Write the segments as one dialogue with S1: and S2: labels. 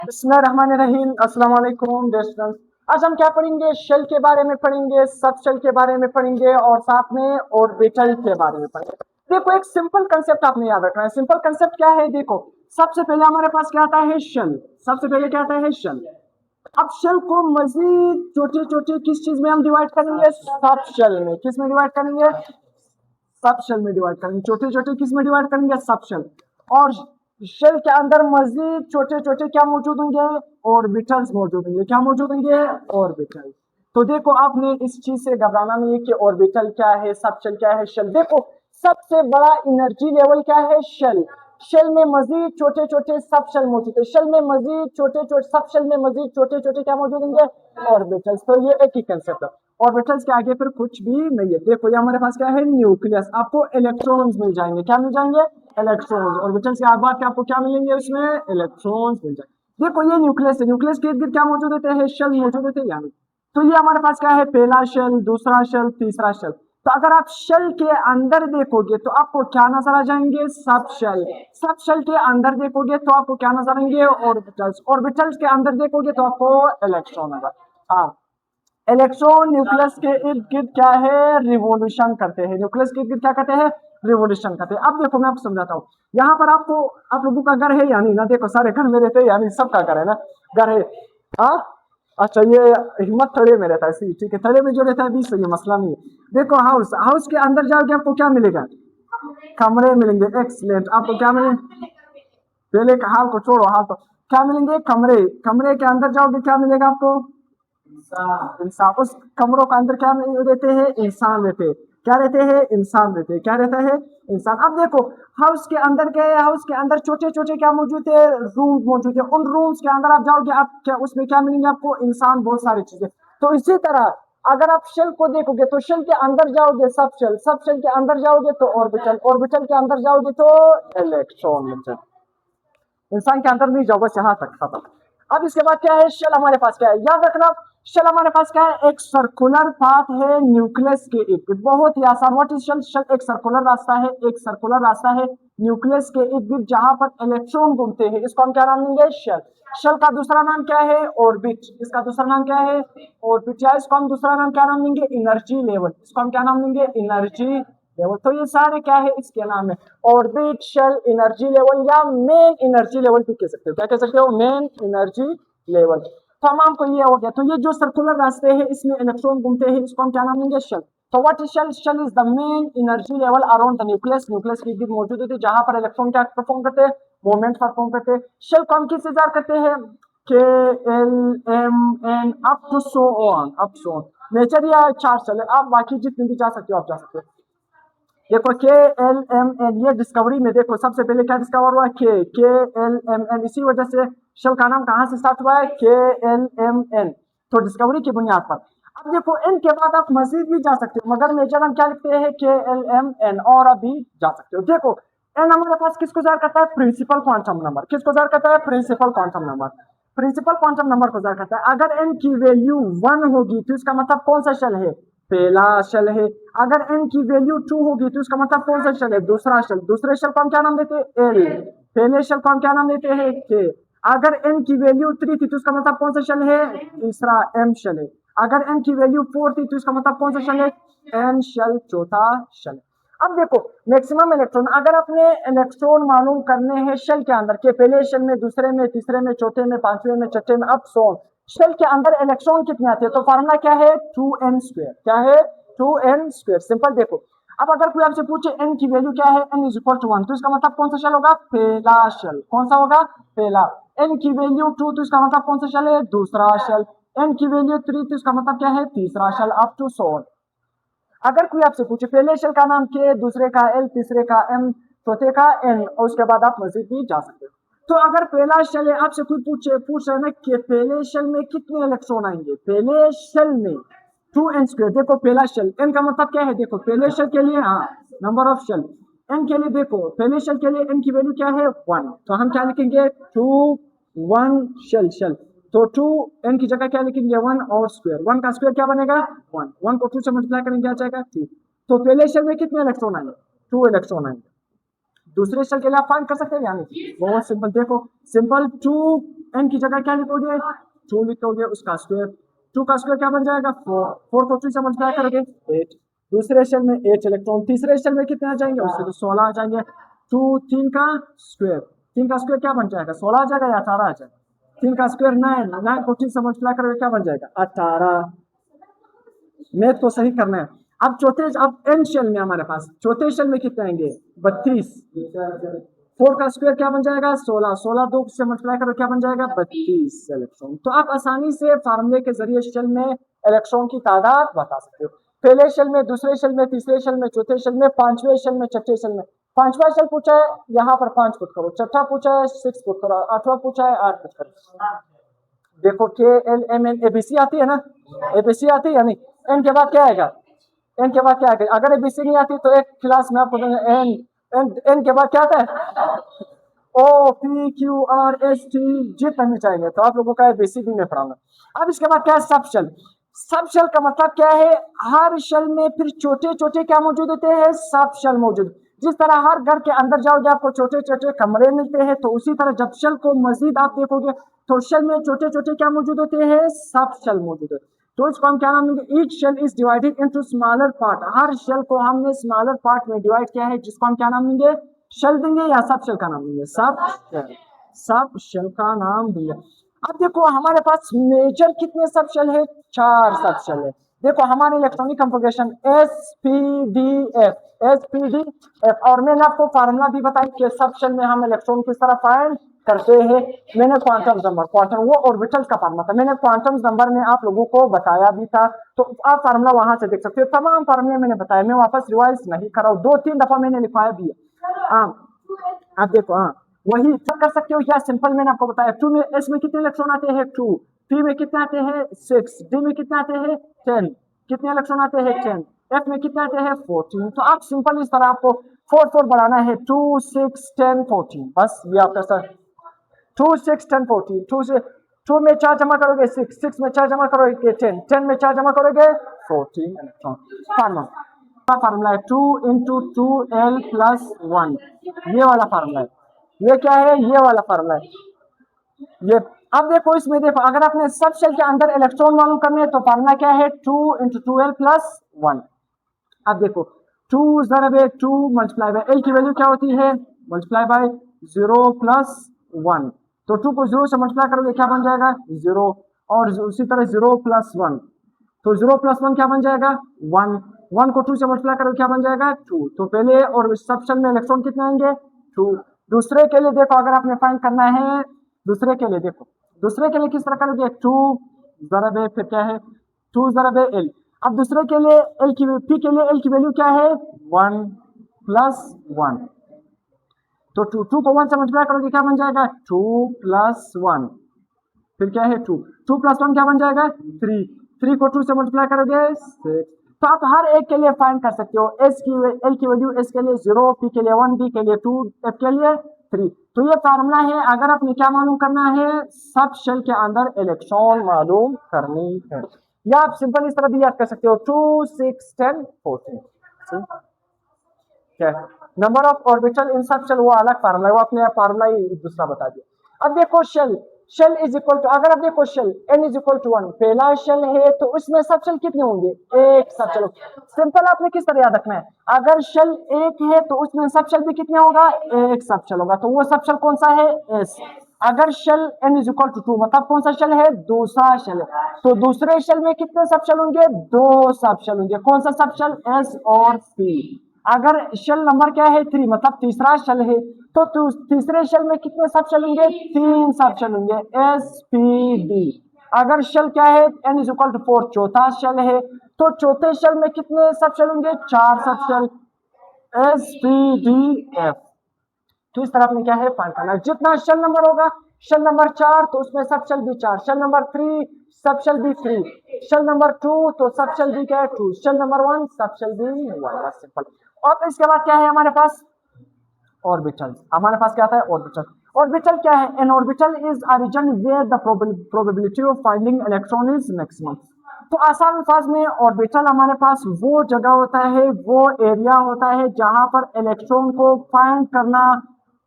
S1: बिस्मिल्लाहिर्रहमानिर्रहीम। अस्सलाम वालेकुम डियर स्टूडेंट्स। आज हम क्या पढ़ेंगे? शेल के बारे में पढ़ेंगे, सब शेल के बारे में पढ़ेंगे और साथ में ऑर्बिटल के बारे में पढ़ेंगे। देखो, एक सिंपल कंसेप्ट आपने याद रखना है। सिंपल कंसेप्ट क्या है? देखो, सबसे पहले हमारे पास क्या आता है? शेल। सबसे पहले क्या आता है? शेल। अब शेल को मजीद छोटे छोटे किस चीज में हम डिवाइड करेंगे? सब शेल में। किस में डिवाइड करेंगे? सब शेल में डिवाइड करेंगे। छोटे छोटे किस में डिवाइड करेंगे? सब शेल। और शेल के अंदर मजीद छोटे छोटे क्या मौजूद होंगे? ऑर्बिटल्स मौजूद होंगे। क्या मौजूद होंगे? ऑर्बिटल। तो देखो, आपने इस चीज से घबराना नहीं है कि ऑर्बिटल क्या है, सब शेल क्या है। शेल देखो, सबसे बड़ा एनर्जी लेवल क्या है? शेल। शेल में मजीद छोटे छोटे सब शेल मौजूद है। शेल में मजीद छोटे छोटे सब शेल में मजीद छोटे छोटे क्या मौजूद होंगे? ऑर्बिटल्स। तो ये एक ही कंसेप्ट है। ऑर्बिटल्स के आगे फिर कुछ भी नहीं है। देखो, ये हमारे पास क्या है? न्यूक्लियस। आपको इलेक्ट्रॉन्स मिल जाएंगे। क्या मिल जाएंगे? इलेक्ट्रॉन्स। ऑर्बिटल्स के बाद क्या आपको क्या मिलेंगे? उसमें इलेक्ट्रॉन्स मिल जाएंगे। देखो, ये न्यूक्लियस है। न्यूक्लियस के इर्द गिर्द क्या मौजूद होते हैं? शेल मौजूद होते हैं यानी। तो ये हमारे पास क्या है? पहला शेल, दूसरा शेल, तीसरा शेल। तो अगर आप शेल के अंदर देखोगे तो आपको क्या नजर आ जाएंगे? सब शेल। सब शेल के अंदर देखोगे तो आपको क्या नजर आएंगे? ऑर्बिटल्स। ऑर्बिटल्स के अंदर देखोगे तो आपको इलेक्ट्रॉन नजर। हाँ, इलेक्ट्रॉन न्यूक्लियस के इर्द गिर्द क्या है? रिवोल्यूशन करते हैं। न्यूक्लियस के इर्द गिर्द क्या करते हैं? रिवोल्यूशन करते हैं। अब देखो, मैं आपको समझाता हूँ। यहाँ पर आपको, आप लोगों का घर है या नहीं ना? देखो, सारे घर में रहते हैं यानी सबका घर है ना? घर है। हाँ, अच्छा, ये हिम्मत थड़े में रहता है। सही, ठीक है। थड़े में जो रहता है भी सही है, मसला नहीं है। देखो, हाउस। हाउस के अंदर जाओगे आपको क्या मिलेगा? कमरे मिलेंगे। एक्सलेंट। आपको क्या मिलेंगे? पहले का हाल को छोड़ो, हाल तो क्या मिलेंगे? कमरे। कमरे के अंदर जाओगे क्या मिलेगा आपको? इंसान। उस कमरों के अंदर क्या रहते हैं? इंसान रहते हैं। क्या रहते हैं? इंसान रहते हैं। क्या रहता है? इंसान। अब देखो, हाउस के अंदर क्या है? हाउस के अंदर छोटे छोटे क्या मौजूद है? रूम मौजूद है। उन रूम्स के अंदर आप जाओगे, आप क्या उसमें क्या मिलेंगे आपको? इंसान, बहुत सारी चीजें। तो इसी तरह अगर आप शेल को देखोगे तो शेल के अंदर जाओगे सब शेल, सब शेल के अंदर जाओगे तो ऑर्बिटल, ऑर्बिटल के अंदर जाओगे तो इलेक्ट्रॉन। इंसान के अंदर नहीं जाओ, बस यहाँ तक खत्म। अब इसके बाद क्या है? शेल हमारे पास क्या है? याद रखना, शेल हमारे पास क्या है? एक सर्कुलर पाथ है न्यूक्लियस के इर्द गिर्द। बहुत ही आसान। What is shell? शेल एक सर्कुलर रास्ता है। एक सर्कुलर रास्ता है न्यूक्लियस के इर्द गिर्द जहां पर इलेक्ट्रॉन घूमते हैं। इसको हम क्या नाम देंगे? शेल। शेल का दूसरा नाम क्या है? ऑर्बिट। इसका दूसरा नाम क्या है? ऑर्बिट। या इसको हम दूसरा नाम क्या नाम देंगे? Energy level. इसको हम क्या नाम देंगे? Energy level. तो ये सारे क्या है? इसके नाम है। ऑर्बिट, शेल, एनर्जी लेवल या मेन एनर्जी लेवल भी कह सकते हो। क्या कह सकते हो? Main energy level. तमाम को ये हो गया। तो ये जो सर्कुलर रास्ते हैं इसमें इलेक्ट्रॉन घूमते हैं, इसको हम क्या नाम देंगे? शेल। तो what is shell? Shell is the main energy level around the nucleus. Nucleus की इर्द मौजूद होती है जहां पर इलेक्ट्रॉन क्या परफॉर्म करते हैं? मूवमेंट परफॉर्म करते हैं। शेल को हम किससे जार करते हैं? K, L, M, N, up to so on. Up so on. Nature या चार्ज चले, आप बाकी जितने भी जा सकते हो आप जा सकते हो। देखो, के, एल, एम, एन, ये डिस्कवरी में देखो सबसे पहले क्या डिस्कवर हुआ? के, एल, एम, एन। इसी वजह से शेल का नाम कहां से स्टार्ट हुआ है? के, एल, एम, एन। तो डिस्कवरी की बुनियाद पर। अब देखो, एन के बाद आप मजीद भी जा सकते हो, मगर मेजर हम क्या लिखते हैं? K, L, M, N. और अभी जा सकते हो। देखो, एन हमारे पास किसको जार करता है? Principal quantum number. किसको जार करता है? Principal quantum number. Principal quantum number को जार करता है। अगर एन की वैल्यू 1 होगी तो इसका मतलब कौन सा शेल है? पहला शेल है। अगर n की वैल्यू 2 होगी तो इसका मतलब कौन सा शेल है? दूसरा शेल। दूसरे शेल को हम क्या नाम देते हैं? एल। पहले शेल को हम क्या नाम देते हैं? के। अगर n की वैल्यू 3 थी तो इसका मतलब कौन सा शेल है? तीसरा m शेल है। अगर n की वैल्यू 4 थी तो इसका मतलब कौन सा शेल है? n शेल, चौथा शेल। अब देखो, मैक्सिमम इलेक्ट्रॉन, अगर अपने इलेक्ट्रॉन मालूम करने हैं शेल के अंदर के पहले शेल में, दूसरे में, तीसरे में, चौथे में, पांचवें में, छठे में, अब सो शेल के अंदर इलेक्ट्रॉन कितने आते हैं? तो फार्मूला क्या है? 2n square. क्या है? 2n square. सिंपल। देखो, अब अगर कोई आपसे पूछे n की वैल्यू क्या है? n इज इक्वल टू 1, तो इसका मतलब कौन सा शेल होगा? पहला शेल। कौन सा होगा? पहला। n की वैल्यू 2 तो इसका मतलब कौन सा शेल है? दूसरा शेल। n की वैल्यू 3 तो इसका मतलब क्या है? तीसरा शेल। अप टू सो। अगर कोई आपसे पूछे पहले शेल का नाम के, दूसरे का एल, तीसरे का एम, चौथे का एन, और उसके बाद आप मजीद भी जा सकते हो। तो अगर पहला शेल है, आपसे कोई पूछ रहा है ना कि पहले शेल में कितने इलेक्ट्रॉन आएंगे? पहले शेल में 2n स्क्वायर। देखो, पहला शेल, एन का मतलब क्या है? देखो, पहले शेल के लिए, हाँ, नंबर ऑफ शेल। एन के लिए देखो, पहले शेल के लिए एन की वैल्यू क्या है? 1। तो हम क्या लिखेंगे? 2, 1 शेल शेल। तो 2 n की जगह क्या लिखेंगे? 1 और स्क्वायर। 1 का स्क्वायर क्या बनेगा? 1। 1 को 2 से मल्टीप्लाई करेंगे क्या जाएगा? 2। तो पहले शेल में कितने इलेक्ट्रॉन आएंगे? 2 इलेक्ट्रॉन आएंगे। दूसरे शेल के लिए आप फाइंड कर सकते हैं यानी बहुत सिंपल। देखो, सिंपल, 2 n की जगह क्या लिखोगे 2 लिखोगे, उसका स्क्वायर 2 का स्क्वायर क्या बन जाएगा 4, 4 को 2 से मल्टीप्लाई करोगे 8, दूसरे शेल में 8 इलेक्ट्रॉन, तीसरे शेल में कितने आ जाएंगे उससे तो 16 आ जाएंगे। 2 3 का स्क्वायर, 3 का स्क्वायर क्या बन जाएगा 16 आ जाएगा या 18 आ जाएगा, 3 का स्क्वायर 9, 9 को 3 से मल्टीप्लाई करोगे क्या बन जाएगा 18। मैथ को सही करना है। अब चौथे, अब एन शेल में हमारे पास चौथे शेल में कितने आएंगे 32, 4 का स्क्वायर क्या बन जाएगा 16, 16 2 से मल्टीप्लाई करो क्या बन जाएगा 32 इलेक्ट्रॉन। तो आप आसानी से फार्मूले के जरिए शेल में इलेक्ट्रॉन की तादाद बता सकते हो, पहले शेल में, दूसरे शेल में, तीसरे शेल में, चौथे शेल में, पांचवें शेल में, छठे शेल में। पांचवा शेल पूछा है यहाँ पर 5 पुट करो, छठा पूछा है 6 पुट करो, आठवां पूछा है 8 पुट करो। देखो के एल एम एन एबीसी आती है ना, एबीसी आती है या नहीं, एन के बाद क्या आएगा, एन के बाद क्या आएगा, अगर एबीसी नहीं आती तो एक क्लास में आपको एन एन एन के बाद क्या आता है O P Q R S T जितने चाहेंगे, तो आप लोगों का एबीसी भी मैं पढ़ाऊंगा। अब इसके बाद क्या है सब शेल, सब शेल का मतलब क्या है, हर शेल में फिर छोटे छोटे क्या मौजूद होते हैं सब शेल मौजूद। जिस तरह हर घर के अंदर जाओगे आपको छोटे छोटे कमरे मिलते हैं, तो उसी तरह जब शेल को मजीद आप देखोगे तो शेल में छोटे छोटे क्या मौजूद होते हैं सब शेल मौजूद है। तो इसको हम क्या नाम देंगे, each shell is divided into smaller part, हर शेल को हमने स्मॉलर पार्ट में डिवाइड किया है, जिसको हम क्या नाम देंगे शेल देंगे या सब शेल का नाम देंगे, सब शेल का नाम देंगे। अब देखो हमारे पास मेजर कितने सब शेल है 4 सब शेल है। देखो हमारे इलेक्ट्रॉनिक कंफिगरेशन एसपीडीएफ, और मैंने आपको फार्मूला भी बताया कि सब शेल में हम इलेक्ट्रॉन किस तरह फाइंड करते हैं। मैंने क्वांटम नंबर, क्वांटम वो ऑर्बिटल्स का फार्मूला था, मैंने क्वांटम नंबर में आप लोगों को बताया भी था, तो आप फार्मूला वहां से देख सकते हो, तमाम फार्मूले मैंने बताया, मैं वापस रिवाइज नहीं कर रहा हूँ, 2-3 दफा मैंने लिखवाया भी है। आप देखो वही कर सकते हो या सिंपल मैंने आपको बताया। 2 में एस में कितने इलेक्ट्रॉन आते हैं 2, पी में कितने आते हैं 6, डी में कितने आते हैं 10, कितने इलेक्ट्रॉन आते हैं 10, एफ में कितने आते हैं 14। तो आप सिंपल इस तरह आपको 4 बढ़ाना है 2 6 10 14, बस ये आपका सर 2 6 10 14, 2 से 2 में 4 जमा करोगे 6, 6 में 4 जमा करोगे 10, 10 में 4 जमा करोगे 14 इलेक्ट्रॉन। फार्मूला है 2 इंटू 2l प्लस 1, ये वाला फार्मूला है, ये क्या है ये वाला फार्मूला है ये। अब देखो इसमें देखो अगर आपने सब शेल के अंदर इलेक्ट्रॉन मालूम करने तो फार्मूला क्या है 2 इंटू 2l प्लस 1। अब देखो 2 ज़रब 2 मल्टीप्लाई बाय l की वैल्यू क्या होती है मल्टीप्लाई बाय 0 प्लस 1, तो 2 को 0 से मल्टीप्लाई करोगे क्या बन जाएगा 0, और उसी तरह 0 प्लस 1, तो 0 प्लस 1 क्या बन जाएगा 1, 1 को 2 से मल्टीप्लाई करोगे क्या बन जाएगा 2। तो पहले और सब शेल में इलेक्ट्रॉन कितने आएंगे 2। दूसरे के लिए देखो अगर आपने फाइंड करना है, दूसरे के लिए देखो, दूसरे के लिए किस तरह करोगे 2 ज़रब फिर क्या है 2 ज़रब l। अब दूसरे के लिए l की पी के लिए l की वैल्यू क्या है 1 प्लस 1, तो 2 को 1 से मल्टीप्लाई करोगे क्या बन जाएगा 2 प्लस 1, फिर क्या है 2 प्लस 1 क्या बन जाएगा 3, 3 को 2 से मल्टीप्लाई करोगे 6। तो आप हर एक के लिए फाइंड कर सकते हो, एस की एल की वैल्यू एस के लिए 0, पी के लिए 1, डी के लिए 2, एफ के लिए 3। तो ये फार्मूला है अगर आपने क्या मालूम करना है सब शेल के अंदर इलेक्ट्रॉन मालूम करनी है, या आप सिंपल इस तरह भी याद कर सकते हो 2 6 10 14। क्या नंबर ऑफ ऑर्बिटल इन सब शेल वो अलग फार्मूला है, वो अपने फार्मूला ही दूसरा बता दिया। अब देखो शेल इज इक्वल टू, अगर आप देखो shell n is equal to 1, पहला शेल है तो उसमें सब शेल कितने होंगे एक सब शेल। सिंपल आपने किस तरह याद रखना है, अगर शेल एक है तो उसमें सब शेल भी कितने होगा एक सब शेल होगा, तो वो सब शेल कौन सा है s। अगर shell n is equal to 2 मतलब कौन सा शेल है दूसरा शेल है, तो दूसरे शेल में कितने सब शेल होंगे 2 सब शेल होंगे, कौन सा सब शेल s और p। अगर शेल नंबर क्या है 3 मतलब तीसरा शेल है, तो तीसरे शेल में कितने सब शेल होंगे 3 सब शेल होंगे एस पी डी। अगर शेल क्या है n इज इक्वल टू 4 चौथा शेल है, तो चौथे शेल में कितने सब शेल होंगे 4 सब shell S P D F. तो इस तरह आपने क्या है फाइंड करना, जितना शेल नंबर होगा शेल नंबर 4 तो उसमें सब शेल भी 4, शेल नंबर 3 सब शेल भी 3, शेल नंबर 2 तो सब शेल भी क्या है 2, शेल नंबर 1 सब शेल भी 1, सिंपल। और इसके बाद क्या है हमारे पास ऑर्बिटल, हमारे पास क्या था ऑर्बिटल। ऑर्बिटल क्या है, an orbital is a region where the probability of finding electron is maximum. तो आसान अल्फाज में ऑर्बिटल हमारे पास वो जगह होता है, वो एरिया होता है जहां पर इलेक्ट्रॉन को फाइंड करना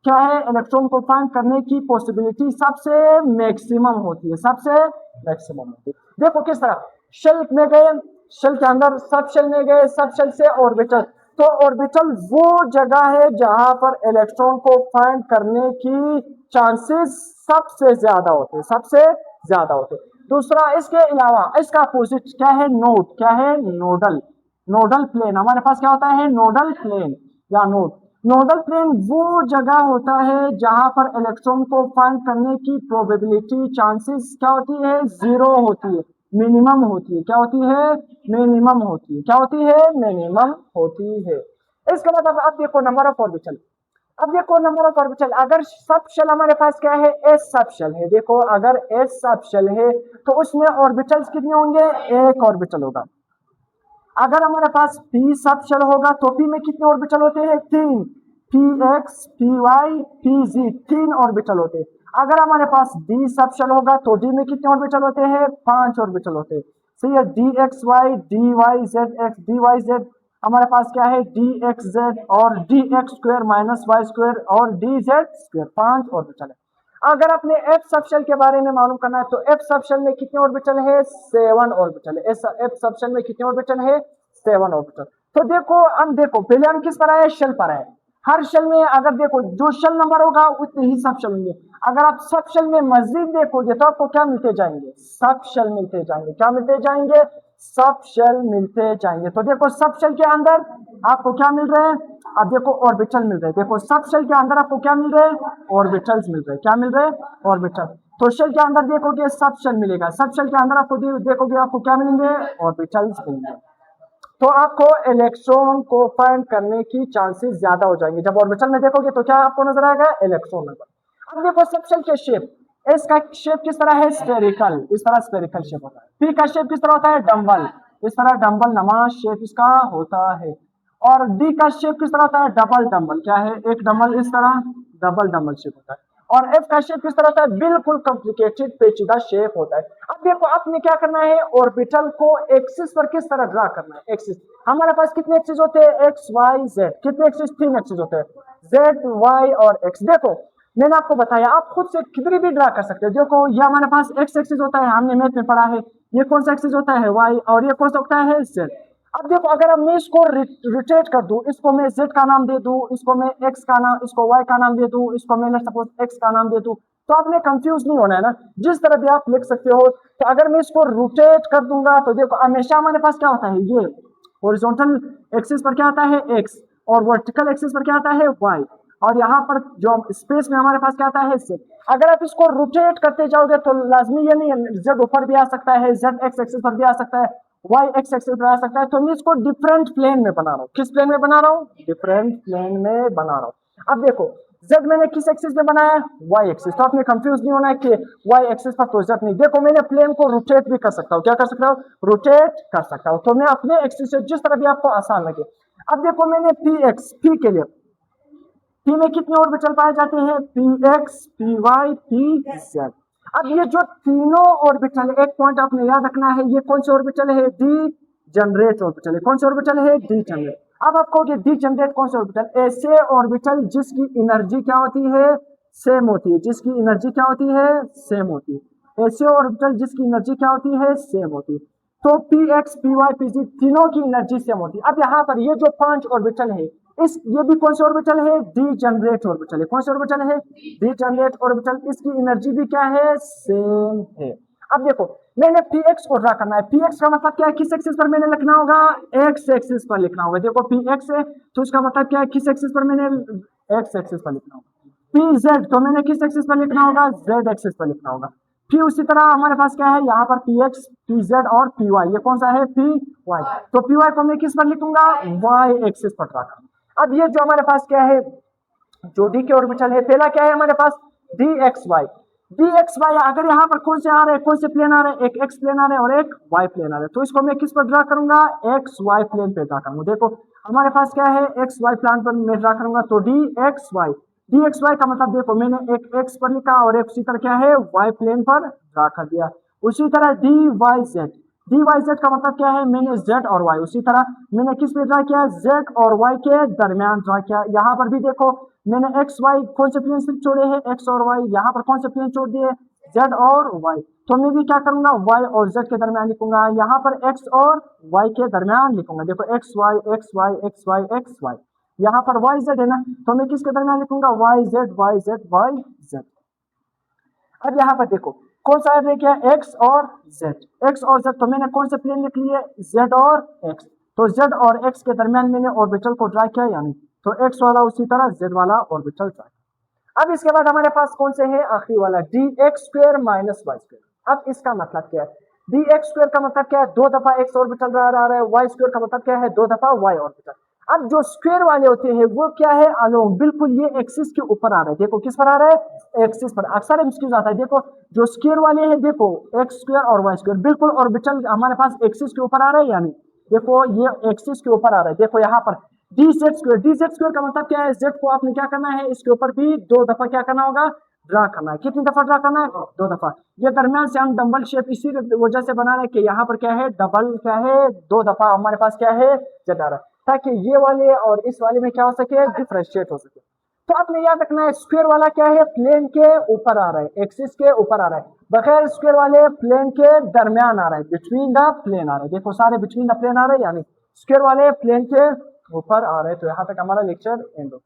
S1: क्या है, इलेक्ट्रॉन को फाइंड करने की पॉसिबिलिटी सबसे मैक्सिमम होती है, सबसे मैक्सिमम होती है। देखो किस तरह, शेल में गए, शेल के अंदर सब शेल में गए, सब शेल से ऑर्बिटल, तो ऑर्बिटल वो जगह है जहां पर इलेक्ट्रॉन को फाइंड करने की चांसेस सबसे ज्यादा होते हैं, सबसे ज्यादा होते हैं। दूसरा, इसके अलावा इसका अपोजिट क्या है, नोड, क्या है, नोडल, नोडल प्लेन। हमारे पास क्या होता है, नोडल प्लेन या नोड। नोडल प्लेन वो जगह होता है जहां पर इलेक्ट्रॉन को फाइंड करने की प्रोबेबिलिटी, चांसेस क्या होती है, जीरो होती है, मिनिमम होती है। क्या होती है, मिनिमम होती है। क्या होती है, मिनिमम होती है। इसका मतलब अब देखो नंबर ऑफ ऑर्बिटल, अब देखो नंबर ऑफ ऑर्बिटल, अगर सब शेल हमारे पास क्या है, एस सब शेल है। देखो अगर एस सब शेल है तो उसमें ऑर्बिटल्स कितने होंगे, एक ऑर्बिटल होगा। अगर हमारे पास पी सब शेल होगा तो पी में कितने ऑर्बिटल होते हैं, तीन, P X, P Y, P Z, तीन ऑर्बिटल होते हैं। अगर हमारे पास डी सब शेल होगा तो डी में कितने ऑर्बिटल होते हैं, पांच ऑर्बिटल होते हैं। सही है, D X Y, D Y Z X, D Y Z, हमारे पास क्या है, डी एक्स जेड और D X square minus Y square और डी जेड स्क्वायर, पांच ऑर्बिटल है। अगर अपने एफ सबशेल के बारे में मालूम करना है तो एफ सबशेल में कितने ऑर्बिटल है, सेवन ऑर्बिटल है। एफ सबशेल में कितने ऑर्बिटल है, सेवन ऑर्बिटल। तो देखो हम देखो पहले हम किस पर आए, शेल पर आए। हर शेल में अगर देखो जो शेल नंबर होगा उतने ही सब शेल होंगे। अगर आप सब शेल में मजीद देखोगे तो आपको क्या मिलते जाएंगे, सब शेल मिलते जाएंगे। क्या मिलते जाएंगे, सब शेल मिलते जाएंगे। तो देखो सब शेल के अंदर आपको क्या मिल रहे हैं, अब देखो ऑर्बिटल मिल रहे हैं। देखो सब शेल के अंदर आपको क्या मिल रहे हैं, ऑर्बिटल्स मिल रहे हैं। क्या मिल रहे हैं, ऑर्बिटल। तो शेल के अंदर देखोगे सब शेल मिलेगा, सब शेल के अंदर आपको देखोगे आपको क्या मिलेंगे, ऑर्बिटल्स मिलेंगे। तो आपको इलेक्ट्रॉन को फाइंड करने की चांसेस ज्यादा हो जाएंगे। जब ऑर्बिटल में देखोगे तो क्या आपको नजर आएगा, इलेक्ट्रॉन नंबर। अब देखो सब शेल के शेप, इसका शेप किस तरह है, स्फेरिकल, इस तरह स्फेरिकल शेप होता है। पी का शेप किस तरह होता है, डम्बल, इस तरह डम्बल नमा शेप इसका होता है। और डी का शेप किस तरह होता है, डबल डम्बल, क्या है, एक डम्बल, इस तरह डबल डम्बल शेप होता है। और एफ का शेप किस तरह होता है, बिल्कुल कॉम्प्लिकेटेड पेचीदा शेप होता है। अब देखो आपने क्या करना है, ऑर्बिटल को एक्सिस पर किस तरह ड्रा करना है, एक्सिस। हमारे पास कितने एक्सिस होते हैं, एक्स वाई जेड, कितने एक्सिस, तीन एक्सिस होते हैं, जेड वाई और एक्स। देखो मैंने आपको बताया आप खुद से कितनी भी ड्रा कर सकते हो। देखो ये हमारे पास एक्स एक्सिस होता है, हमने मैथ में पढ़ा है। ये कौन सा एक्सिस होता है, वाई, और ये कौन सा होता है, जेड। अब देखो अगर मैं इसको रोटेट कर दूं, इसको मैं जेड का नाम दे दूं, इसको मैं एक्स का नाम, इसको वाई का नाम दे दूं, इसको मैं सपोज एक्स का नाम दे दूं, तो आपने कंफ्यूज नहीं होना है ना, जिस तरह भी आप लिख सकते हो। तो अगर मैं इसको रोटेट कर दूंगा तो देखो हमेशा हमारे पास क्या होता है, ये हॉरिजॉन्टल एक्सिस पर क्या आता है, एक्स, और वर्टिकल एक्सिस पर क्या आता है, वाई, और यहाँ पर जो स्पेस में हमारे पास क्या आता है, जेड। अगर आप इसको रोटेट करते जाओगे तो लाजमी ये नहीं है, जेड ऊपर भी आ सकता है, जेड एक्स एक्सिस पर भी आ सकता है, वाई एक्स एक्सिस पर आ सकता है। तो मैं इसको डिफरेंट प्लेन में बना रहा हूँ। किस प्लेन में बना रहा हूँ, डिफरेंट प्लेन में बना रहा हूँ। अब देखो जेड मैंने किस एक्सिस में बनाया, वाई एक्सिस, तो आपने कंफ्यूज नहीं होना है कि वाई एक्सिस पर तो जेड नहीं। देखो मैंने प्लेन को रोटेट भी कर सकता हूँ, क्या कर सकता हूँ, रोटेट कर सकता हूँ। तो मैं अपने एक्सिस से जिस तरह भी आपको आसान लगे। अब देखो मैंने पी एक्स, पी के लिए पी में कितने ऑर्बिटल पाए जाते हैं, P X, P Y, P Z. अब ये जो तीनों ऑर्बिटल, एक पॉइंट आपने याद रखना है, ये कौन से ऑर्बिटल है, डी जनरेट ऑर्बिटल है। कौन से ऑर्बिटल है, डी जनरेट। अब आप कहोगे डी जनरेट कौन से ऑर्बिटल, ऐसे ऑर्बिटल जिसकी एनर्जी क्या होती है, सेम होती है, जिसकी एनर्जी क्या होती है, सेम होती है। ऐसे ऑर्बिटल जिसकी एनर्जी क्या होती है, सेम होती है। तो P X, P Y, P Z तीनों की एनर्जी सेम होती है। अब यहाँ पर ये जो पांच ऑर्बिटल है, इस ये भी कौन से ऑर्बिटल है, डी जनरेट ऑर्बिटल है। कौन से ऑर्बिटल है, डी जनरेट ऑर्बिटल, इसकी एनर्जी भी क्या है, सेम है। अब देखो मैंने पी एक्स को ड्रा करना है, पी एक्स का मतलब क्या है, किस एक्सिस पर मैंने लिखना होगा, एक्स एक्सिस पर लिखना होगा। देखो पी एक्स है तो इसका मतलब क्या है, किस एक्सिस पर मैंने, एक्स एक्सिस पर लिखना होगा। पी जेड तो मैंने किस एक्सिस पर लिखना होगा, जेड एक्सिस पर लिखना होगा। फिर उसी तरह हमारे पास क्या है, यहाँ पर पी एक्स, पी जेड और पी वाई, ये कौन सा है, पी वाई। तो पी वाई को मैं किस पर लिखूंगा, वाई एक्सिस पर ड्रा करूंगा। अब ये जो हमारे पास क्या है, जो डी के ऑर्बिटल है, पहला क्या है हमारे पास, D X Y, D X Y. अगर यहाँ पर कौन से आ रहे हैं, कौन से प्लेन आ रहे हैं, एक एक्स प्लेन आ रहे हैं और एक वाई प्लेन आ रहे हैं, तो इसको मैं किस पर ड्रा करूंगा, एक्स वाई प्लेन पे ड्रा करूंगा। देखो हमारे पास क्या है, एक्स वाई प्लेन पर मैं ड्रा करूंगा, तो D X Y, D X Y का मतलब देखो मैंने एक एक्स पर लिखा और एक उसी तरह क्या है, वाई प्लेन पर ड्रा कर दिया। उसी तरह D Y Z, D Y Z का मतलब क्या है, मैंने जेड और वाई, उसी तरह मैंने किस पे ड्रा किया, जेड और वाई के दरमियान ड्रा किया। यहाँ पर भी देखो मैंने एक्स वाई कौन से प्लेन सिर्फ छोड़े हैं, एक्स और वाई, यहाँ पर कौन से प्लेन छोड़ दिए, जेड और वाई। तो मैं भी क्या करूंगा, वाई और जेड के दरमियान लिखूंगा, यहाँ पर एक्स और वाई के दरमियान लिखूंगा। देखो X Y X Y X Y X Y, यहाँ पर वाई जेड है ना, तो मैं किसके दरमियान लिखूंगा, Y Z Y Z Y Z. अब यहाँ पर देखो कौन सा रह गया, एक्स और जेड, एक्स और जेड, तो मैंने कौन से प्लेन लिख लिए, जेड और एक्स। तो जेड और एक्स के दरमियान मैंने ऑर्बिटल को ड्रा किया, यानी तो एक्स वाला उसी तरह जेड वाला ऑर्बिटल ड्रा। अब इसके बाद हमारे पास कौन से है, आखिरी वाला D X square minus Y square. अब इसका मतलब क्या है, डी एक्स स्क्वायर का मतलब क्या है, दो दफा एक्स ऑर्बिटल रहा है, वाई स्क्वायर का मतलब क्या है, दो दफा वाई ऑर्बिटल। अब जो स्क्वायर वाले होते हैं वो क्या है, अलोंग, बिल्कुल ये एक्सिस के ऊपर आ रहा है। देखो किस पर आ रहा है, एक्सिस पर। अक्सर एक्सक्यूज आता है, देखो जो स्क्वायर वाले हैं, देखो एक्स स्क्वायर और वाई स्क्वायर बिल्कुल ऑर्बिटल हमारे पास एक्सिस के ऊपर आ रहा है, यानी देखो ये एक्सिस के ऊपर आ रहा है। देखो यहाँ पर D Z square, D Z square का मतलब क्या है, जेड को आपने क्या करना है, इसके ऊपर भी दो दफा क्या करना होगा, ड्रा करना है। कितनी दफा ड्रा करना है, दो दफा। ये दरमियान से हम डबल शेप इसी वजह से बना रहे हैं कि यहाँ पर क्या है, डबल क्या है, दो दफा हमारे पास क्या है, जेड आ रहा है, ताकि ये वाले और इस वाले में क्या हो सके, डिफरेंशिएट हो सके। तो आपने याद रखना है स्क्वायर वाला क्या है, प्लेन के ऊपर आ रहा है, एक्सिस के ऊपर आ रहा है, बगैर स्क्वायर वाले प्लेन के दरमियान आ रहा है, बिटवीन द प्लेन आ रहा है। देखो सारे बिटवीन द प्लेन आ रहे हैं, यानी स्क्वायर वाले प्लेन के ऊपर आ रहे हैं। तो यहाँ तक हमारा लेक्चर एंड हो।